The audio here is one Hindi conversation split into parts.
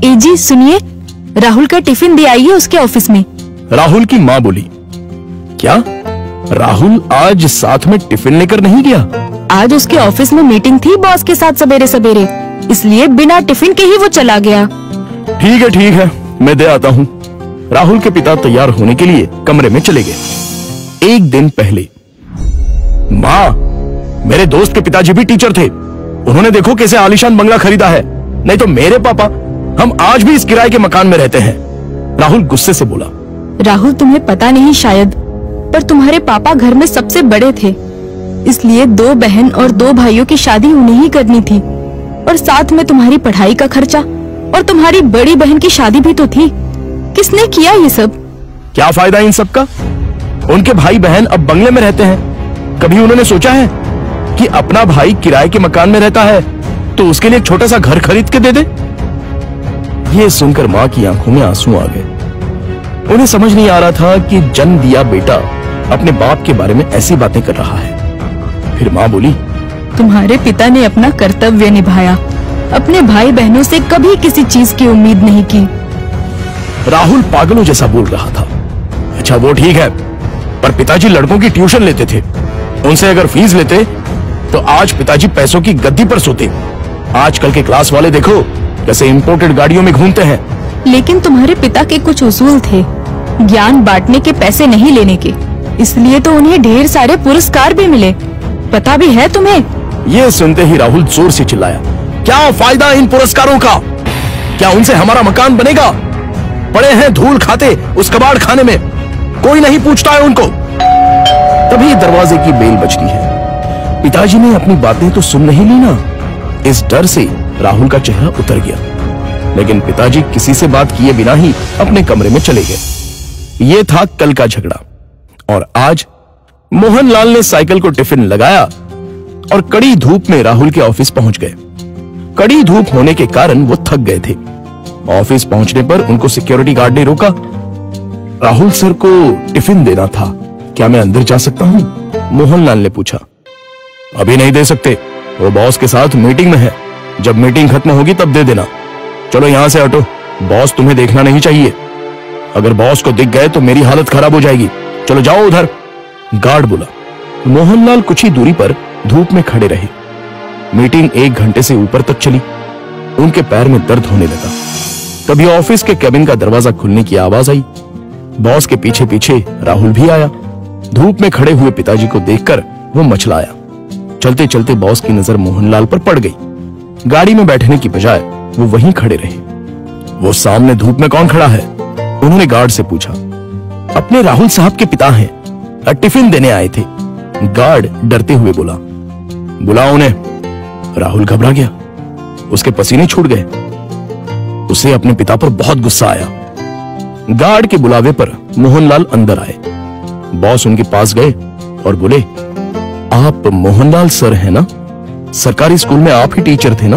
जी सुनिए, राहुल का टिफिन दे आइए उसके ऑफिस में। राहुल की माँ बोली, क्या राहुल आज साथ में टिफिन लेकर नहीं गया? आज उसके ऑफिस में मीटिंग थी बॉस के साथ सवेरे सवेरे, इसलिए बिना टिफिन के ही वो चला गया। ठीक है, मैं दे आता हूँ। राहुल के पिता तैयार होने के लिए कमरे में चले गए। एक दिन पहले, माँ, मेरे दोस्त के पिताजी भी टीचर थे। उन्होंने देखो कैसे आलीशान बंगला खरीदा है। नहीं तो मेरे पापा, हम आज भी इस किराए के मकान में रहते हैं। राहुल गुस्से से बोला। राहुल, तुम्हें पता नहीं शायद, पर तुम्हारे पापा घर में सबसे बड़े थे, इसलिए 2 बहन और 2 भाइयों की शादी उन्हें ही करनी थी, और साथ में तुम्हारी पढ़ाई का खर्चा, और तुम्हारी बड़ी बहन की शादी भी तो थी। किसने किया ये सब? क्या फायदा इन सब का? उनके भाई बहन अब बंगले में रहते हैं। कभी उन्होंने सोचा है कि अपना भाई किराए के मकान में रहता है तो उसके लिए एक छोटा सा घर खरीद के दे दे? ये सुनकर माँ की आंखों में आंसू आ गए। उन्हें समझ नहीं आ रहा था कि जन्म दिया बेटा अपने बाप के बारे में ऐसी बातें कर रहा है। फिर माँ बोली, तुम्हारे पिता ने अपना कर्तव्य निभाया, अपने भाई बहनों से कभी किसी चीज की उम्मीद नहीं की। राहुल पागलों जैसा बोल रहा था। अच्छा वो ठीक है, पर पिताजी लड़कों की ट्यूशन लेते थे। उनसे अगर फीस लेते तो आज पिताजी पैसों की गद्दी पर सोते। आजकल के क्लास वाले देखो कैसे इंपोर्टेड गाड़ियों में घूमते हैं। लेकिन तुम्हारे पिता के कुछ उसूल थे, ज्ञान बांटने के, पैसे नहीं लेने के, इसलिए तो उन्हें ढेर सारे पुरस्कार भी मिले। पता भी है तुम्हें? ये सुनते ही राहुल जोर से चिल्लाया, क्या फायदा इन पुरस्कारों का? क्या उनसे हमारा मकान बनेगा? पड़े हैं धूल खाते उस कबाड़ खाने में, कोई नहीं पूछता है उनको। तभी दरवाजे की बेल बजती है। पिताजी ने अपनी बातें तो सुन नहीं ली ना। इस डर से राहुल का चेहरा उतर गया, लेकिन पिताजी किसी से बात किए बिना ही अपने कमरे में चले गए। ये था कल का झगड़ा। और आज मोहनलाल ने साइकिल को टिफिन लगाया और कड़ी धूप में राहुल के ऑफिस पहुंच गए। कड़ी धूप होने के कारण वो थक गए थे। ऑफिस पहुंचने पर उनको सिक्योरिटी गार्ड ने रोका। राहुल सर को टिफिन देना था, क्या मैं अंदर जा सकता हूं? मोहनलाल ने पूछा। अभी नहीं दे सकते, वो बॉस के साथ मीटिंग में है। जब मीटिंग खत्म होगी तब दे देना। चलो यहां से हटो, बॉस तुम्हें देखना नहीं चाहिए। अगर बॉस को दिख गए तो मेरी हालत खराब हो जाएगी। चलो जाओ उधर, गार्ड बोला। मोहनलाल कुछ ही दूरी पर धूप में खड़े रहे। मीटिंग 1 घंटे से ऊपर तक चली। उनके पैर में दर्द होने लगा। तभी ऑफिस के केबिन का दरवाजा खुलने की आवाज आई। बॉस के पीछे पीछे राहुल भी आया। धूप में खड़े हुए पिताजी को देखकर वो मचलाया। चलते चलते बॉस की नजर मोहनलाल पर पड़ गई। गाड़ी में बैठने की बजाय वो वहीं खड़े रहे। वो सामने धूप में कौन खड़ा है? उन्होंने गार्ड से पूछा। अपने राहुल साहब के पिता हैं, टिफिन देने आए थे। गार्ड डरते हुए बोला। बुलाओ उन्हें। राहुल घबरा गया, उसके पसीने छूट गए। उसे अपने पिता पर बहुत गुस्सा आया। गार्ड के बुलावे पर मोहनलाल अंदर आए। बॉस उनके पास गए और बोले, आप मोहनलाल सर हैं ना? सरकारी स्कूल में आप ही टीचर थे ना?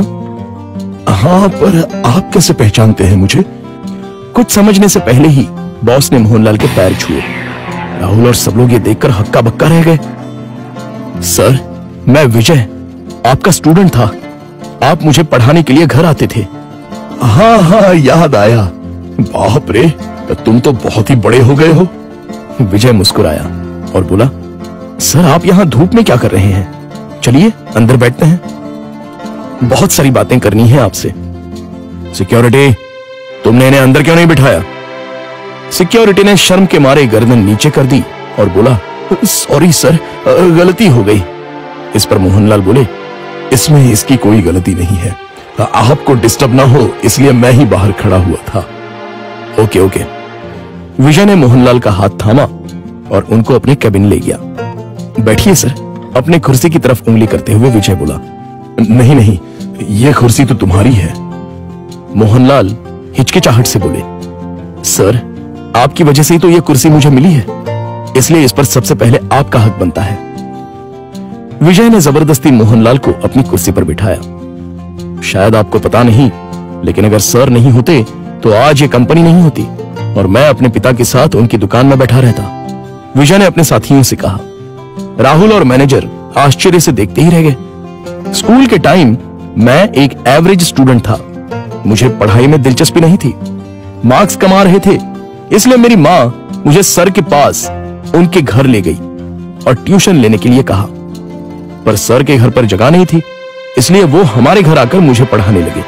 हाँ, पर आप कैसे पहचानते हैं मुझे? कुछ समझने से पहले ही बॉस ने मोहनलाल के पैर छुए। राहुल और सब लोग ये देखकर हक्का बक्का रह गए। सर, मैं विजय, आपका स्टूडेंट था। आप मुझे पढ़ाने के लिए घर आते थे। हाँ, याद आया। बाप रे, तुम तो बहुत ही बड़े हो गए हो। विजय मुस्कुराया और बोला, सर आप यहाँ धूप में क्या कर रहे हैं? चलिए अंदर बैठते हैं, बहुत सारी बातें करनी है आपसे। सिक्योरिटी, तुमने इन्हें अंदर क्यों नहीं बिठाया? सिक्योरिटी ने शर्म के मारे गर्दन नीचे कर दी और बोला, सॉरी सर, गलती हो गई। इस पर मोहनलाल बोले, इसमें इसकी कोई गलती नहीं है, आपको डिस्टर्ब ना हो इसलिए मैं ही बाहर खड़ा हुआ था। ओके। विजय ने मोहनलाल का हाथ थामा और उनको अपने केबिन ले गया। बैठिए सर, अपने कुर्सी की तरफ उंगली करते हुए विजय बोला। नहीं, ये कुर्सी तो तुम्हारी है। मोहनलाल हिचकिचाहट से बोले, सर आपकी वजह से ही तो ये कुर्सी मुझे मिली है, इसलिए इस पर सबसे पहले आपका हक बनता है। विजय ने जबरदस्ती मोहनलाल को अपनी कुर्सी पर बिठाया। शायद आपको पता नहीं, लेकिन अगर सर नहीं होते तो आज ये कंपनी नहीं होती और मैं अपने पिता के साथ उनकी दुकान में बैठा रहता, विजय ने अपने साथियों से कहा। राहुल और मैनेजर आश्चर्य से देखते ही रह गए। स्कूल के टाइम मैं एक एवरेज स्टूडेंट था। मुझे पढ़ाई में दिलचस्पी नहीं थी। मार्क्स कमा रहे थे, इसलिए मेरी माँ मुझे सर के पास उनके घर ले गई और ट्यूशन लेने के लिए कहा। पर सर के घर पर जगह नहीं थी, इसलिए वो हमारे घर आकर मुझे पढ़ाने लगे।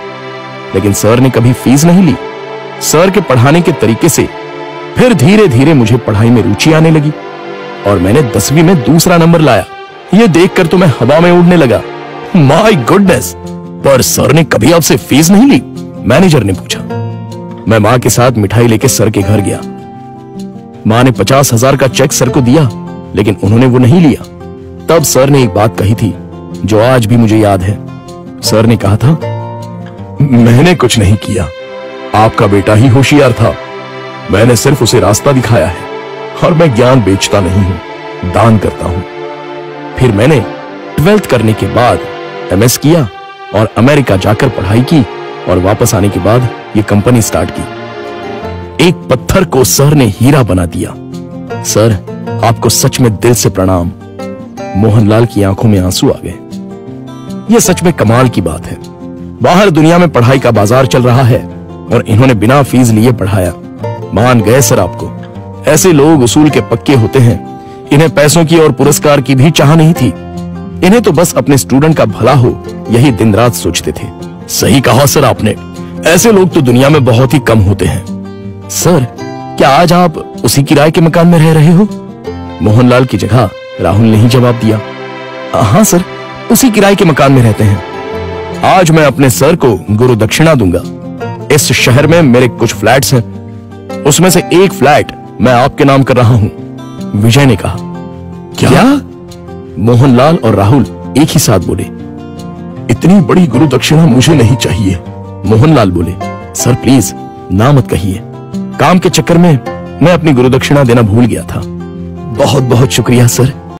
लेकिन सर ने कभी फीस नहीं ली। सर के पढ़ाने के तरीके से फिर धीरे धीरे मुझे पढ़ाई में रुचि आने लगी और मैंने 10वीं में दूसरा नंबर लाया। ये देखकर तो मैं हवा में उड़ने लगा। My goodness! पर सर ने कभी आपसे फीस नहीं ली? मैनेजर ने पूछा। मैं मां के साथ मिठाई लेके सर के घर गया। मां ने 50,000 का चेक सर को दिया, लेकिन उन्होंने वो नहीं लिया। तब सर ने एक बात कही थी जो आज भी मुझे याद है। सर ने कहा था, मैंने कुछ नहीं किया, आपका बेटा ही होशियार था। मैंने सिर्फ उसे रास्ता दिखाया है और मैं ज्ञान बेचता नहीं हूं, दान करता हूं। फिर मैंने 12th करने के बाद MS किया और अमेरिका जाकर पढ़ाई की और वापस आने के बाद ये कंपनी स्टार्ट की। एक पत्थर को सर ने हीरा बना दिया। सर, आपको सच में दिल से प्रणाम। मोहनलाल की आंखों में आंसू आ गए। यह सच में कमाल की बात है। बाहर दुनिया में पढ़ाई का बाजार चल रहा है और इन्होंने बिना फीस लिए पढ़ाया। मान गए सर आपको। ऐसे लोग उसूल के पक्के होते हैं। इन्हें पैसों की और पुरस्कार की भी चाह नहीं थी। इन्हें तो बस अपने स्टूडेंट का भला हो, यही दिन रात सोचते थे। सही कहा सर आपने। ऐसे लोग तो दुनिया में बहुत ही कम होते हैं। सर, क्या आज आप उसी किराए के मकान में रह रहे हो? मोहनलाल की जगह राहुल ने ही जवाब दिया। हाँ सर, उसी किराए के मकान में रहते हैं। आज मैं अपने सर को गुरु दक्षिणा दूंगा। इस शहर में मेरे कुछ फ्लैट्स हैं, उसमें से एक फ्लैट मैं आपके नाम कर रहा हूं। विजय ने कहा। क्या? मोहनलाल और राहुल एक ही साथ बोले। इतनी बड़ी गुरु दक्षिणा मुझे नहीं चाहिए। मोहनलाल बोले, सर प्लीज ना मत कहिए। काम के चक्कर में मैं अपनी गुरु दक्षिणा देना भूल गया था। बहुत बहुत शुक्रिया सर।